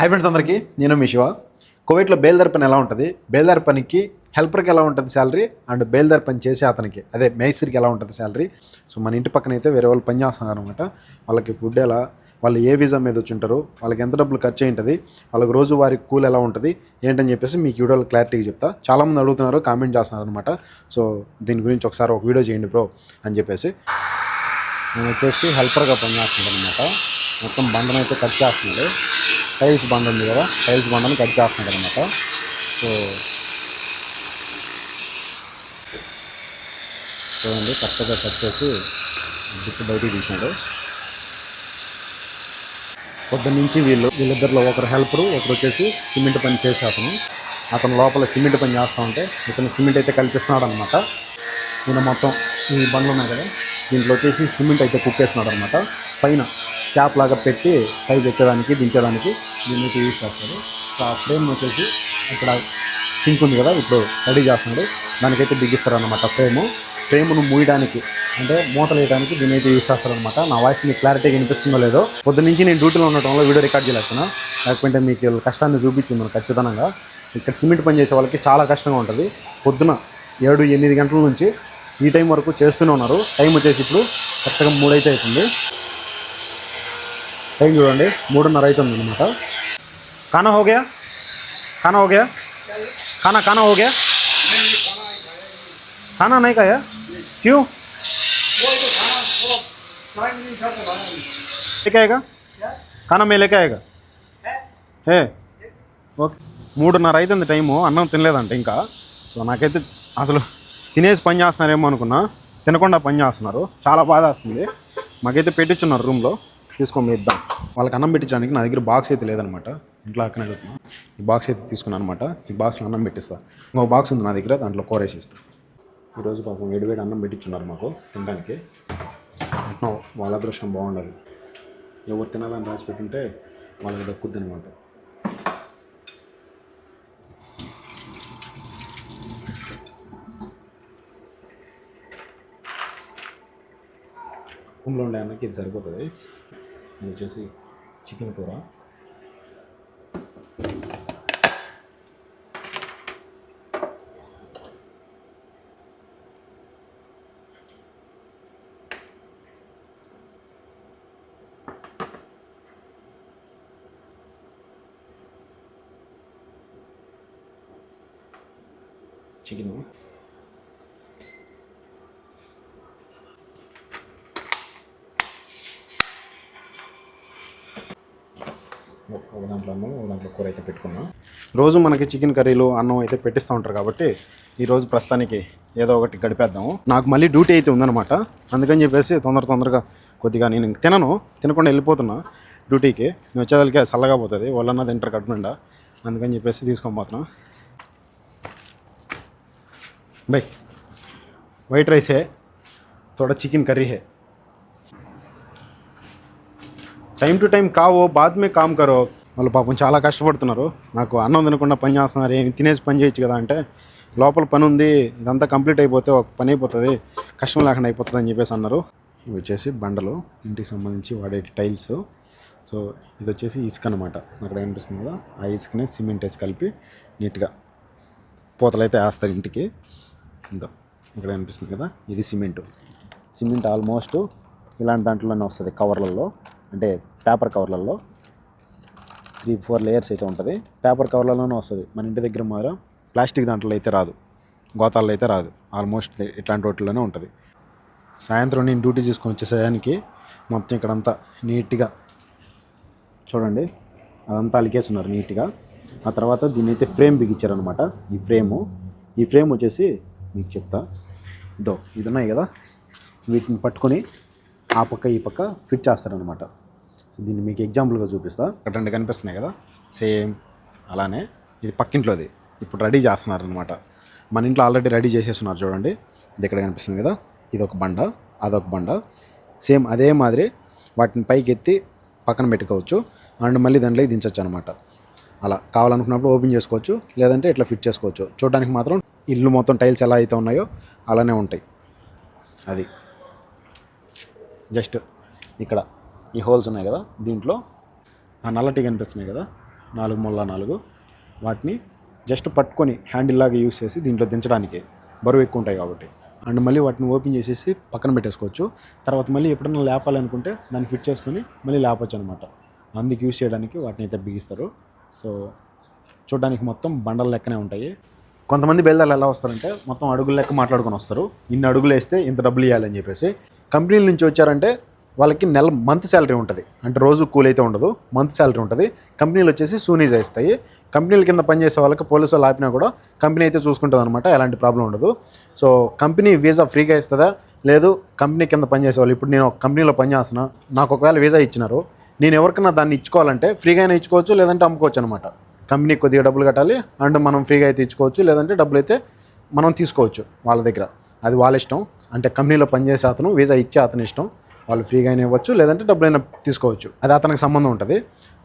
Hi friends అందరికీ, నేను మీ శివ. కువైట్లో బేల్దార్ పని ఎలా ఉంటుంది, బేల్దార్ పనికి హెల్పర్కి ఎలా ఉంటుంది శాలరీ, అండ్ బేల్దార్ పని చేసే అతనికి అదే మేస్త్రికి ఎలా ఉంటుంది శాలరీ. సో మన ఇంటి పక్కన అయితే వేరే వాళ్ళు పని చేస్తున్నారు అనమాట. వాళ్ళకి ఫుడ్ ఎలా, వాళ్ళు ఏ వీసా మీద వచ్చి ఉంటారు, వాళ్ళకి ఎంత డబ్బులు ఖర్చు ఉంటుంది, వాళ్ళకి రోజు వారి కూల్ ఎలా ఉంటుంది ఏంటని చెప్పేసి మీకు వీడియోలో క్లారిటీగా చెప్తా. చాలామంది అడుగుతున్నారు, కామెంట్ చేస్తున్నారు అనమాట. సో దీని గురించి ఒకసారి ఒక వీడియో చేయండి బ్రో అని చెప్పేసి. నేను వచ్చేసి హెల్పర్గా పనిచేస్తున్నాను అనమాట. మొత్తం బండనైతే కట్ చేస్తున్నాడు. టైల్స్ బండ ఉంది కదా, టైల్స్ బండని కట్ చేస్తున్నాడు అనమాట. సో చూడండి, కరెక్ట్గా కట్ చేసి దిక్కు బయటికి తీసినాడు. పొద్దున్నుంచి వీళ్ళిద్దరిలో ఒకరు హెల్పరు, ఒకరు వచ్చేసి సిమెంట్ పని చేసే అతను లోపల సిమెంట్ పని చేస్తూ ఉంటే ఇతను సిమెంట్ అయితే కల్పిస్తున్నాడు అనమాట. నేను మొత్తం ఈ బండ్లు ఉన్నాయి కదా, దీంట్లో వచ్చేసి సిమెంట్ అయితే కుక్కేస్తున్నాడు అనమాట. పైన స్లాబ్ లాగా పెట్టి సైజ్ ఎక్కడానికి దించడానికి దీన్ని అయితే యూజ్ చేస్తాడు. సో ఆ ఫ్రేమ్ వచ్చేసి ఇక్కడ సింక్ ఉంది కదా, ఇప్పుడు రెడీ చేస్తున్నాడు. దానికైతే బిగిస్తారు అనమాట. ఫ్రేమ్ను మూయడానికి అంటే మూతలు వేయడానికి దీన్ని అయితే యూజ్ చేస్తారనమాట. నా వాయిస్ మీకు క్లారిటీగా వినిపిస్తుందో లేదో. పొద్దున్నుంచి నేను డ్యూటీలో ఉండటం వల్ల వీడియో రికార్డ్ చేయలేకున్నా, లేకపోతే మీకు కష్టాన్ని చూపించింది ఖచ్చితంగా. ఇక్కడ సిమెంట్ పని చేసే వాళ్ళకి చాలా కష్టంగా ఉంటుంది. పొద్దున 7-8 గంటల నుంచి ఈ టైం వరకు చేస్తూనే ఉన్నారు. టైం వచ్చేసి ఇప్పుడు కరెక్ట్గా 3 అయితే అవుతుంది. టైం చూడండి, 3:30 అవుతుంది అనమాట. खाना हो गया खाना हो गया खाना हो गया खाना नहीं खाया क्यों लेके आएगा खाना मैं लेके आएगा है ఓకే. 3:30 అవుతుంది టైము. అన్నం తినలేదంట ఇంకా. సో నాకైతే అసలు తినేసి పని చేస్తున్నారేమో అనుకున్నా, తినకుండా పని చేస్తున్నారు. చాలా బాధ వస్తుంది. మాకైతే పెట్టించున్నారు రూమ్లో, తీసుకొని ఇద్దాం. వాళ్ళకి అన్నం పెట్టించడానికి నా దగ్గర బాక్స్ అయితే లేదనమాట. ఇంట్లో అక్కనే అడుగుతున్నా. ఈ బాక్స్ అయితే తీసుకున్నాను అనమాట. ఈ బాక్స్లో అన్నం పెట్టిస్తా. ఇంకో బాక్స్ ఉంది నా దగ్గర, దాంట్లో కూర వేసిస్తా. ఈరోజు పాపం వేడి అన్నం పెట్టించున్నారు మాకు తినడానికి. అట్లా వాళ్ళ అదృష్టం బాగుండదు. ఎవరు తినాలని రాసి పెట్టుంటే వాళ్ళకి దక్కుద్ది అనమాట. రూమ్లో ఉండే అన్నకి ఇది సరిపోతుంది. ఇది వచ్చేసి చికెన్ కూర. చికెను ఒక దాంట్లో అన్నం, ఒక దాంట్లో కూర అయితే పెట్టుకున్నాం. రోజు మనకి చికెన్ కర్రీలు అన్నం అయితే పెట్టిస్తూ ఉంటారు కాబట్టి ఈరోజు ప్రస్తుతానికి ఏదో ఒకటి గడిపేద్దాము. నాకు మళ్ళీ డ్యూటీ అయితే ఉందన్నమాట. అందుకని చెప్పేసి తొందరగా కొద్దిగా నేను తినకుండా వెళ్ళిపోతున్నా డ్యూటీకి. నేను వచ్చేదానికి చల్లగా పోతుంది, వాళ్ళన్నా తింటారు కడుపు నిండా. అందుకని చెప్పేసి తీసుకొని పోతున్నా. भाई वाइट राइस है, थोड़ा चिकन करी है. టైం టు టైం కావో బాద్ మే కామ్ కరో. వాళ్ళు పాపం చాలా కష్టపడుతున్నారు. నాకు అన్నం తినకుండా పని చేస్తున్నారు, ఏమి తినేసి పని చేయొచ్చు కదా అంటే, లోపల పని ఉంది, ఇదంతా కంప్లీట్ అయిపోతే ఒక పని అయిపోతుంది, కష్టం లేకుండా అయిపోతుంది అని చెప్పేసి అన్నారు. ఇవి వచ్చేసి బండలు, ఇంటికి సంబంధించి వాడే టైల్స్. సో ఇది వచ్చేసి ఇసుక అనమాట. అక్కడ కనిపిస్తుంది కదా, ఆ ఇసుకనే సిమెంట్ వేసి కలిపి నీట్గా పూతలు అయితే వేస్తారు ఇంటికి. ఇంత ఇక్కడ కనిపిస్తుంది కదా, ఇది సిమెంట్ ఆల్మోస్ట్ ఇలాంటి దాంట్లోనే వస్తుంది. కవర్లలో అంటే పేపర్ కవర్లలో 3-4 లేయర్స్ అయితే ఉంటుంది. పేపర్ కవర్లలోనే వస్తుంది. మన ఇంటి దగ్గర మాత్రం ప్లాస్టిక్ దాంట్లో అయితే రాదు, గోతాల్లో అయితే రాదు. ఆల్మోస్ట్ ఇట్లాంటి వాటిలోనే ఉంటుంది. సాయంత్రం నేను డ్యూటీ చేసుకొని వచ్చేసేదానికి మొత్తం ఇక్కడంతా నీట్గా చూడండి, అదంతా అలికేస్తున్నారు నీట్గా. ఆ తర్వాత దీన్ని అయితే ఫ్రేమ్ బిగించారనమాట. ఈ ఫ్రేమ్ వచ్చేసి మీకు చెప్తా. ఇది ఉన్నాయి కదా, వీటిని పట్టుకొని ఆ పక్క ఈ పక్క ఫిట్ చేస్తారనమాట. సో దీన్ని మీకు ఎగ్జాంపుల్గా చూపిస్తా. ఇక్కడ 2 కనిపిస్తున్నాయి కదా, సేమ్ అలానే ఇది పక్కింట్లోది ఇప్పుడు రెడీ చేస్తున్నారు అనమాట. మన ఇంట్లో ఆల్రెడీ రెడీ చేసేస్తున్నారు చూడండి. ఇది ఇక్కడ కనిపిస్తుంది కదా, ఇది ఒక బండ, అదొక బండ. సేమ్ అదే మాదిరి వాటిని పైకి ఎత్తి పక్కన పెట్టుకోవచ్చు, అండ్ మళ్ళీ దాంట్లోకి దించవచ్చు అనమాట. అలా కావాలనుకున్నప్పుడు ఓపెన్ చేసుకోవచ్చు, లేదంటే ఇట్లా ఫిట్ చేసుకోవచ్చు. చూడడానికి మాత్రం ఇల్లు మొత్తం టైల్స్ ఎలా అయితే ఉన్నాయో అలానే ఉంటాయి. అది జస్ట్ ఇక్కడ ఈ హోల్స్ ఉన్నాయి కదా, దీంట్లో ఆ నల్లటి కనిపిస్తున్నాయి కదా, 4 మూల 4 వాటిని జస్ట్ పట్టుకొని హ్యాండిల్ లాగా యూస్ చేసి దీంట్లో దించడానికి బరువు ఎక్కువ ఉంటాయి కాబట్టి. అండ్ మళ్ళీ వాటిని ఓపెన్ చేసేసి పక్కన పెట్టేసుకోవచ్చు. తర్వాత మళ్ళీ ఎప్పుడైనా లేపాలనుకుంటే దాన్ని ఫిట్ చేసుకొని మళ్ళీ లేపచ్చు అనమాట. అందుకు యూస్ చేయడానికి వాటిని అయితే బిగిస్తారు. సో చూడడానికి మొత్తం బండల లెక్కనే ఉంటాయి. కొంతమంది బేల్దార్లు ఎలా వస్తారంటే మొత్తం అడుగుల లెక్క మాట్లాడుకొని వస్తారు. ఇన్ని అడుగులు వేస్తే ఇంత డబ్బులు ఇవ్వాలని చెప్పేసి. కంపెనీల నుంచి వచ్చారంటే వాళ్ళకి మంత్ శాలరీ ఉంటుంది. అంటే రోజు కూల్ అయితే ఉండదు, మంత్ శాలరీ ఉంటుంది. కంపెనీలు వచ్చేసి సూనీజా ఇస్తాయి. కంపెనీల కింద పనిచేసే వాళ్ళకి పోలీసు వాళ్ళు ఆపినా కూడా కంపెనీ అయితే చూసుకుంటుంది అనమాట, ఎలాంటి ప్రాబ్లం ఉండదు. సో కంపెనీ వీసా ఫ్రీగా ఇస్తుందా, లేదు కంపెనీ కింద పనిచేసే వాళ్ళు, ఇప్పుడు నేను ఒక కంపెనీలో పనిచేస్తున్నా, నాకు ఒకవేళ వీసా ఇచ్చినారు, నేను ఎవరికైనా దాన్ని ఇచ్చుకోవాలంటే ఫ్రీగానే ఇచ్చుకోవచ్చు, లేదంటే అమ్ముకోవచ్చు అనమాట. కంపెనీకి కొద్దిగా డబ్బులు కట్టాలి, అండ్ మనం ఫ్రీగా అయితే ఇచ్చుకోవచ్చు, లేదంటే డబ్బులు అయితే మనం తీసుకోవచ్చు వాళ్ళ దగ్గర. అది వాళ్ళ ఇష్టం. అంటే కంపెనీలో పనిచేసే అతను వీసా ఇచ్చే అతని ఇష్టం. వాళ్ళు ఫ్రీగానే ఇవ్వచ్చు, లేదంటే డబ్బులైనా తీసుకోవచ్చు. అది అతనికి సంబంధం ఉంటుంది.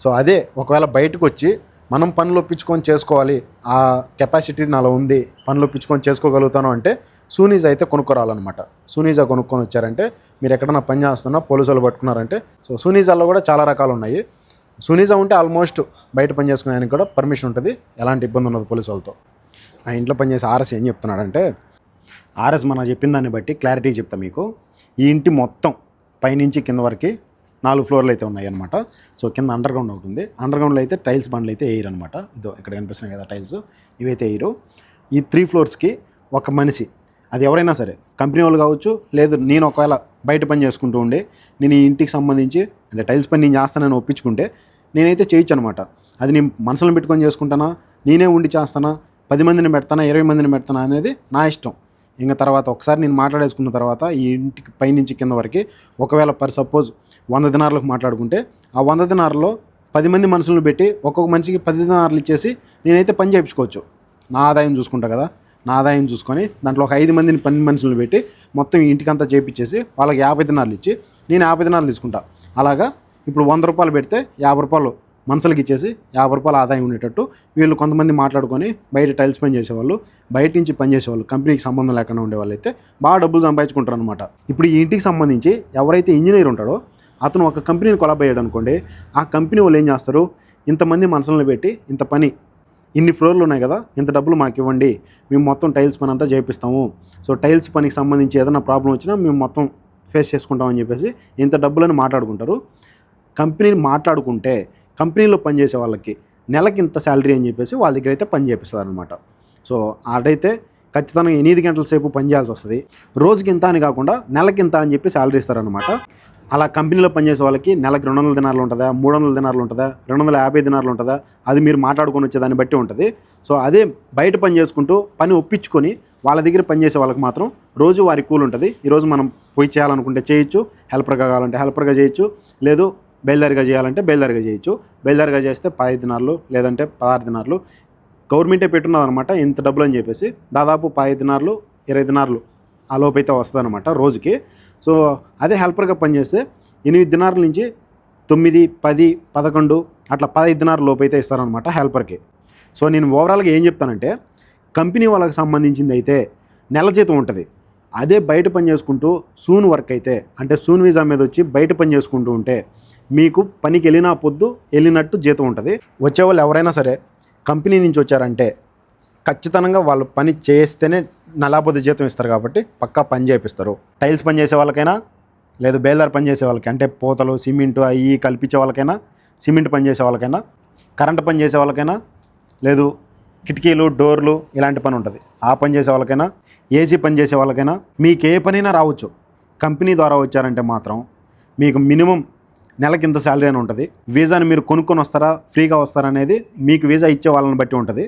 సో అదే ఒకవేళ బయటకు వచ్చి మనం పనులు ఒప్పించుకొని చేసుకోవాలి, ఆ కెపాసిటీ నాలో ఉంది, పనులు ఒప్పించుకొని చేసుకోగలుగుతాను అంటే సూనీజా అయితే కొనుక్కోరాలన్నమాట. సూనీజా కొనుక్కొని వచ్చారంటే మీరు ఎక్కడన్నా పని చేస్తున్నా పోలీసు వాళ్ళు పట్టుకున్నారంటే, సో సూనీజాలో కూడా చాలా రకాలు ఉన్నాయి. సూనీజా ఉంటే ఆల్మోస్ట్ బయట పని చేసుకునేదానికి కూడా పర్మిషన్ ఉంటుంది, ఎలాంటి ఇబ్బంది ఉండదు పోలీసు వాళ్ళతో. ఆ ఇంట్లో పనిచేసే ఆర్ఎస్ ఏం చెప్తున్నాడంటే, ఆర్ఎస్ మన చెప్పిన దాన్ని బట్టి క్లారిటీ చెప్తా మీకు. ఈ ఇంటి మొత్తం పైనుంచి కింద వరకు 4 ఫ్లోర్లు అయితే ఉన్నాయి అనమాట. సో కింద అండర్ గ్రౌండ్ ఉంటుంది. అండర్ గ్రౌండ్లో అయితే టైల్స్ బండ్లు అయితే వేయరు అనమాట. ఇదో ఇక్కడ కనిపిస్తున్నాయి కదా టైల్స్, ఇవైతే వేయరు. ఈ 3 ఫ్లోర్స్కి ఒక మనిషి, అది ఎవరైనా సరే, కంపెనీ వాళ్ళు కావచ్చు, లేదు నేను ఒకవేళ బయట పని చేసుకుంటూ ఉండే నేను ఈ ఇంటికి సంబంధించి అంటే టైల్స్ పని నేను చేస్తానని ఒప్పించుకుంటే నేనైతే చేయొచ్చు అనమాట. అది నేను మనసులో పెట్టుకొని చేసుకుంటానా, నేనే ఉండి చేస్తానా, 10 మందిని పెడతానా, 20 మందిని పెడతానా అనేది నా ఇష్టం. ఇంకా తర్వాత ఒకసారి నేను మాట్లాడేసుకున్న తర్వాత ఈ ఇంటికి పైనుంచి కింద వరకు ఒకవేళ సపోజ్ 100 దినార్లకు మాట్లాడుకుంటే ఆ 100 దినార్లో 10 మంది మనుషులను పెట్టి ఒక్కొక్క మనిషికి 10 దినార్లు ఇచ్చేసి నేనైతే పని చేయించుకోవచ్చు. నా ఆదాయం చూసుకుంటా కదా, నా ఆదాయం చూసుకొని దాంట్లో ఒక 5 మందిని పని మనుషులను పెట్టి మొత్తం ఇంటికంతా చేయించేసి వాళ్ళకి 50 దినార్లు ఇచ్చి నేను 50 దినార్లు తీసుకుంటా. అలాగా ఇప్పుడు 100 రూపాయలు పెడితే 50 రూపాయలు మనుషులకి ఇచ్చేసి 50 రూపాయలు ఆదాయం ఉండేటట్టు వీళ్ళు కొంతమంది మాట్లాడుకొని బయట టైల్స్ పని చేసేవాళ్ళు, బయట నుంచి పని చేసేవాళ్ళు, కంపెనీకి సంబంధం లేకుండా ఉండేవాళ్ళు అయితే బాగా డబ్బులు సంపాదించుకుంటారు అనమాట. ఇప్పుడు ఈ ఇంటికి సంబంధించి ఎవరైతే ఇంజనీర్ ఉంటాడో అతను ఒక కంపెనీని కొలాబ్ అయ్యాడు అనుకోండి, ఆ కంపెనీ వాళ్ళు ఏం చేస్తారు, ఇంతమంది మనుషులను పెట్టి ఇంత పని, ఇన్ని ఫ్లోర్లు ఉన్నాయి కదా, ఇంత డబ్బులు మాకు ఇవ్వండి, మేము మొత్తం టైల్స్ పని అంతా చేపిస్తాము, సో టైల్స్ పనికి సంబంధించి ఏదైనా ప్రాబ్లం వచ్చినా మేము మొత్తం ఫేస్ చేసుకుంటామని చెప్పేసి ఇంత డబ్బులని మాట్లాడుకుంటారు. కంపెనీని మాట్లాడుకుంటే కంపెనీలో పనిచేసే వాళ్ళకి నెలకి ఇంత శాలరీ అని చెప్పేసి వాళ్ళ దగ్గర అయితే పని చేపిస్తారు అనమాట. సో అదైతే ఖచ్చితంగా 8 గంటల సేపు పని చేయాల్సి వస్తుంది. రోజుకి ఇంత అని కాకుండా నెలకి ఇంత అని చెప్పి శాలరీ ఇస్తారనమాట. అలా కంపెనీలో పనిచేసే వాళ్ళకి నెలకి 200 దినార్లు ఉంటుందా, 300 దినార్లు ఉంటుందా, 250 దినార్లు ఉంటుందా, అది మీరు మాట్లాడుకొని వచ్చేదాన్ని బట్టి ఉంటుంది. సో అదే బయట పని చేసుకుంటూ పని ఒప్పించుకొని వాళ్ళ దగ్గర పనిచేసే వాళ్ళకి మాత్రం రోజు వారి కూల్ ఉంటుంది. ఈరోజు మనం పోయి చేయాలనుకుంటే చేయొచ్చు, హెల్పర్గా కావాలంటే హెల్పర్గా చేయొచ్చు, లేదు బయలుదేరిగా చేయాలంటే బయలుదేరిగా చేయొచ్చు. బయలుదేరిగా చేస్తే 15 దినార్లు లేదంటే 16 దినార్లు గవర్నమెంటే పెట్టున్నదనమాట ఇంత డబ్బులు అని చెప్పేసి. దాదాపు 15 దినార్లు 20 దినార్లు ఆ లోపు అయితే వస్తుంది అనమాట రోజుకి. సో అదే హెల్పర్గా పనిచేస్తే 8 దినార్ల నుంచి 9, 10, 11 అట్లా 15 దినార్ల లోపు అయితే ఇస్తారనమాట హెల్పర్కి. సో నేను ఓవరాల్గా ఏం చెప్తానంటే, కంపెనీ వాళ్ళకి సంబంధించింది అయితే నెల జీతం ఉంటుంది. అదే బయట పని చేసుకుంటూ సూన్ వర్క్ అయితే, అంటే సూన్ వీసా మీద వచ్చి బయట పని చేసుకుంటూ ఉంటే మీకు పనికి వెళ్ళినా పొద్దు వెళ్ళినట్టు జీతం ఉంటుంది. వచ్చేవాళ్ళు ఎవరైనా సరే కంపెనీ నుంచి వచ్చారంటే ఖచ్చితంగా వాళ్ళు పని చేస్తేనే నెలాపొద్దు జీతం ఇస్తారు కాబట్టి పక్కా పని చేపిస్తారు. టైల్స్ పని చేసే వాళ్ళకైనా, లేదు బేల్దార్ పని చేసే వాళ్ళకి, అంటే పోతలు సిమెంటు అవి కల్పించే వాళ్ళకైనా, సిమెంట్ పని చేసే వాళ్ళకైనా, కరెంటు పని చేసే వాళ్ళకైనా, లేదు కిటికీలు డోర్లు ఇలాంటి పని ఉంటుంది ఆ పని చేసే వాళ్ళకైనా, ఏసీ పని చేసే వాళ్ళకైనా, మీకు ఏ పనైనా రావచ్చు. కంపెనీ ద్వారా వచ్చారంటే మాత్రం మీకు మినిమం నెలకి ఇంత శాలరీ అని ఉంటుంది. వీసాని మీరు కొనుక్కొని వస్తారా, ఫ్రీగా వస్తారా అనేది మీకు వీసా ఇచ్చే వాళ్ళని బట్టి ఉంటుంది.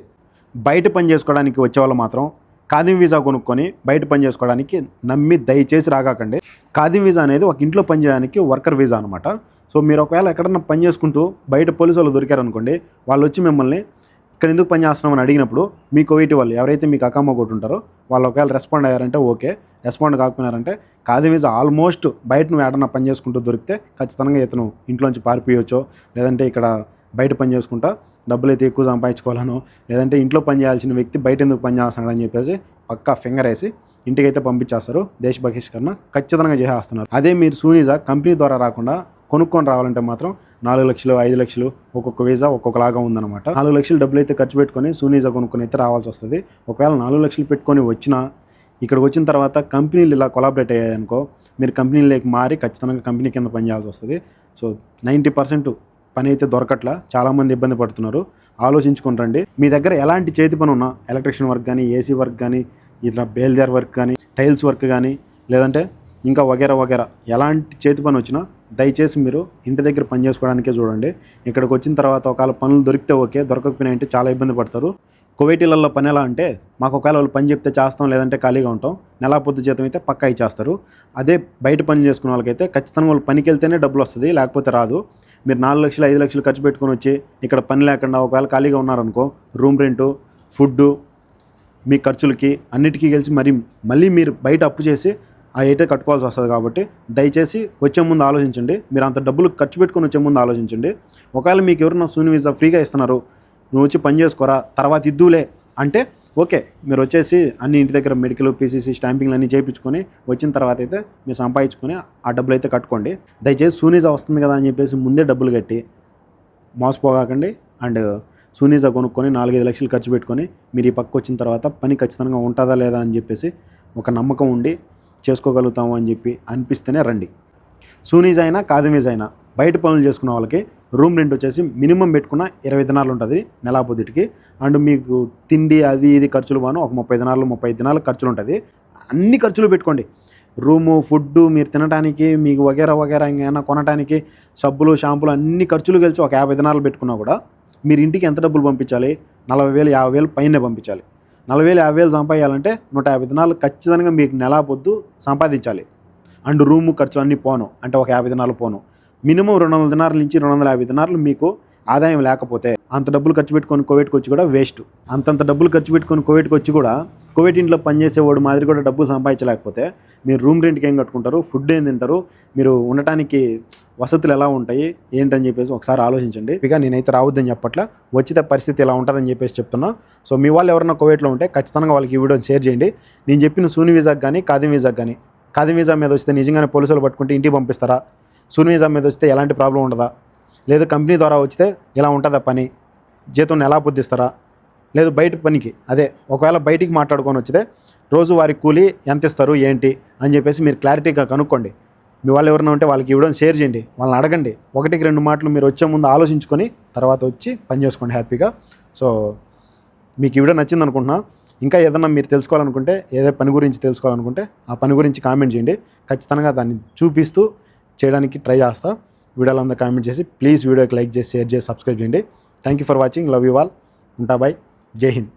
బయట పని చేసుకోవడానికి వచ్చేవాళ్ళు మాత్రం ఖాదీం వీసా కొనుక్కొని బయట పని చేసుకోవడానికి నమ్మి దయచేసి రాగాకండి. ఖాదీం వీసా అనేది ఒక ఇంట్లో పని చేయడానికి వర్కర్ వీసా అనమాట. సో మీరు ఒకవేళ ఎక్కడన్నా పని చేసుకుంటూ బయట పోలీసు వాళ్ళు దొరికారనుకోండి, వాళ్ళు వచ్చి మిమ్మల్ని ఇక్కడ ఎందుకు పని చేస్తున్నామని అడిగినప్పుడు మీకు వీటి వాళ్ళు ఎవరైతే మీకు అకామా కొట్టి ఉంటారో వాళ్ళు ఒకవేళ రెస్పాండ్ అయ్యారంటే ఓకే, రెస్పాండ్ కాకపోయినారంటే ఖాదీం వీసా ఆల్మోస్ట్ బయట నువ్వు ఏడన్నా పని చేసుకుంటూ దొరికితే ఖచ్చితంగా ఇతను ఇంట్లోంచి పారిపోయొచ్చో, లేదంటే ఇక్కడ బయట పని చేసుకుంటా డబ్బులు అయితే ఎక్కువ సంపాదించుకోవాలనో, లేదంటే ఇంట్లో పని చేయాల్సిన వ్యక్తి బయట ఎందుకు పని చేస్తున్నాడని చెప్పేసి పక్కా ఫింగర్ వేసి ఇంటికైతే పంపించేస్తారు. దేశ బహిష్కరణ ఖచ్చితంగా చేసేస్తున్నారు. అదే మీరు సూనీజా కంపెనీ ద్వారా రాకుండా కొనుక్కొని రావాలంటే మాత్రం 4 లక్షలు 5 లక్షలు ఒక్కొక్క వీసా ఒక్కొక్కలాగా ఉందన్నమాట. 4 లక్షలు డబ్బులు అయితే ఖర్చు పెట్టుకొని సూనీజా కొనుక్కొని అయితే రావాల్సి వస్తుంది. ఒకవేళ 4 లక్షలు పెట్టుకొని వచ్చినా ఇక్కడికి వచ్చిన తర్వాత కంపెనీలు ఇలా కొలాబరేట్ అయ్యాయనుకో, మీరు కంపెనీలోకి మారి ఖచ్చితంగా కంపెనీ కింద పనిచేయాల్సి వస్తుంది. సో 90% పని అయితే దొరకట్లా, చాలామంది ఇబ్బంది పడుతున్నారు. ఆలోచించుకొని రండి. మీ దగ్గర ఎలాంటి చేతి పని ఉన్నా, ఎలక్ట్రిషియన్ వర్క్ కానీ, ఏసీ వర్క్ కానీ, ఇట్లా బేల్దార్ వర్క్ కానీ, టైల్స్ వర్క్ కానీ, లేదంటే ఇంకా వగేరా ఎలాంటి చేతి పని వచ్చినా దయచేసి మీరు ఇంటి దగ్గర పని చేసుకోవడానికే చూడండి. ఇక్కడికి వచ్చిన తర్వాత ఒకవేళ పనులు దొరికితే ఓకే, దొరకకపోయినా అంటే చాలా ఇబ్బంది పడతారు. కువైటీలలో పని ఎలా అంటే, మాకు ఒకవేళ వాళ్ళు పని చెప్తే చేస్తాం, లేదంటే ఖాళీగా ఉంటాం. నెలా పొద్దు జీతం అయితే పక్కా ఇచ్చేస్తారు. అదే బయట పని చేసుకునే వాళ్ళకైతే ఖచ్చితంగా వాళ్ళు పనికి వెళ్తేనే డబ్బులు వస్తుంది, లేకపోతే రాదు. మీరు 4 లక్షలు 5 లక్షలు ఖర్చు పెట్టుకొని వచ్చి ఇక్కడ పని లేకుండా ఒకవేళ ఖాళీగా ఉన్నారనుకో, రూమ్ రెంటు, ఫుడ్డు, మీ ఖర్చులకి అన్నిటికీ కలిసి మళ్ళీ మీరు బయట అప్పు చేసి అయితే కట్టుకోవాల్సి వస్తుంది. కాబట్టి దయచేసి వచ్చే ముందు ఆలోచించండి. మీరు అంత డబ్బులు ఖర్చు పెట్టుకొని వచ్చే ముందు ఆలోచించండి. ఒకవేళ మీకు ఎవరైనా సూని వీసా ఫ్రీగా ఇస్తున్నారు, నువ్వు వచ్చి పని చేసుకోరా తర్వాత ఇద్దులే అంటే ఓకే, మీరు వచ్చేసి అన్ని ఇంటి దగ్గర మెడికల్, పీసీసీ, స్టాంపింగ్లు అన్నీ చేయించుకొని వచ్చిన తర్వాత అయితే మీరు సంపాదించుకొని ఆ డబ్బులు అయితే కట్టుకోండి. దయచేసి సూనీజా వస్తుంది కదా అని చెప్పేసి ముందే డబ్బులు కట్టి మోసపోగాకండి. అండ్ సూనీజా కొనుక్కొని 4-5 లక్షలు ఖర్చు పెట్టుకొని మీరు ఈ పక్క వచ్చిన తర్వాత పని ఖచ్చితంగా ఉంటుందా లేదా అని చెప్పేసి ఒక నమ్మకం ఉండి చేసుకోగలుగుతాము అని చెప్పి అనిపిస్తేనే రండి. సూనీజా అయినా కాదిమీజా అయినా బయట పనులు చేసుకున్న వాళ్ళకి రూమ్ రెంట్ వచ్చేసి మినిమం పెట్టుకున్న 20 దినాలు ఉంటుంది నెలా పొద్దుటికి. అండ్ మీకు తిండి అది ఇది ఖర్చులు బాను ఒక 35 దినాలు ఖర్చులు ఉంటుంది. అన్ని ఖర్చులు పెట్టుకోండి. రూము, ఫుడ్డు, మీరు తినడానికి, మీకు వగేరా ఇంకేమైనా కొనడానికి, సబ్బులు, షాంపులు అన్ని ఖర్చులు కలిసి ఒక 50 దినాలు పెట్టుకున్నా కూడా మీరు ఇంటికి ఎంత డబ్బులు పంపించాలి? 40,000 50,000 పైనే పంపించాలి. 40,000 50,000 సంపాదించాలంటే 150 దినాలు ఖచ్చితంగా మీకు నెలా పొద్దు సంపాదించాలి. అండ్ రూము ఖర్చులు అన్నీ పోను అంటే ఒక 50 దినాలు పోను. మినిమం 200 దినాల నుంచి 250 దినాలు మీకు ఆదాయం లేకపోతే అంత డబ్బులు ఖర్చు పెట్టుకొని కువైట్కి వచ్చి కూడా వేస్ట్. అంతంత డబ్బులు ఖర్చు పెట్టుకొని కువైట్కి వచ్చి కూడా కువైట్ ఇంట్లో పనిచేసేవాడు మాదిరి కూడా డబ్బులు సంపాదించలేకపోతే మీరు రూమ్ రెంట్కి ఏం కట్టుకుంటారు, ఫుడ్ ఏం తింటారు, మీరు ఉండటానికి వసతులు ఎలా ఉంటాయి ఏంటని చెప్పేసి ఒకసారి ఆలోచించండి. ఇక నేనైతే రావద్దని చెప్పట్లా, వచ్చితే పరిస్థితి ఎలా ఉంటుందని చెప్పేసి చెప్తున్నా. సో మీ వాళ్ళు ఎవరైనా కువైట్లో ఉంటే ఖచ్చితంగా వాళ్ళకి ఈ వీడియోని షేర్ చేయండి. నేను చెప్పిన సూని వీసాకి కానీ కాదిం వీసాకి కానీ, కాదిం వీసా మీద వస్తే నిజంగానే పోలీసులు పట్టుకుంటే ఇంటికి పంపిస్తారా? సూని వీసా మీద వస్తే ఎలాంటి ప్రాబ్లం ఉండదా? లేదు కంపెనీ ద్వారా వచ్చితే ఇలా ఉంటుందా పని, జీతం ఎలా పొద్దిస్తారా? లేదు బయట పనికి అదే ఒకవేళ బయటికి మాట్లాడుకొని వచ్చితే రోజు వారి కూలీ ఎంత ఇస్తారు ఏంటి అని చెప్పేసి మీరు క్లారిటీగా కనుక్కోండి. మీ వాళ్ళు ఎవరైనా ఉంటే వాళ్ళకి ఇవ్వడం షేర్ చేయండి, వాళ్ళని అడగండి. 1-2 మాటలు మీరు వచ్చే ముందు ఆలోచించుకొని తర్వాత వచ్చి పని చేసుకోండి హ్యాపీగా. సో మీకు ఈ వీడియో నచ్చింది అనుకుంటున్నా. ఇంకా ఏదన్నా మీరు తెలుసుకోవాలనుకుంటే, ఏదో పని గురించి తెలుసుకోవాలనుకుంటే ఆ పని గురించి కామెంట్ చేయండి. ఖచ్చితంగా దాన్ని చూపిస్తూ చేయడానికి ట్రై చేస్తా. వీడియోలో అంతా కామెంట్ చేసి ప్లీజ్ వీడియోకి లైక్ చేసి, షేర్ చేసి, సబ్స్క్రైబ్ చేయండి. Thank you for watching. Love you all. ఉంటా బాయ్. జై హింద్.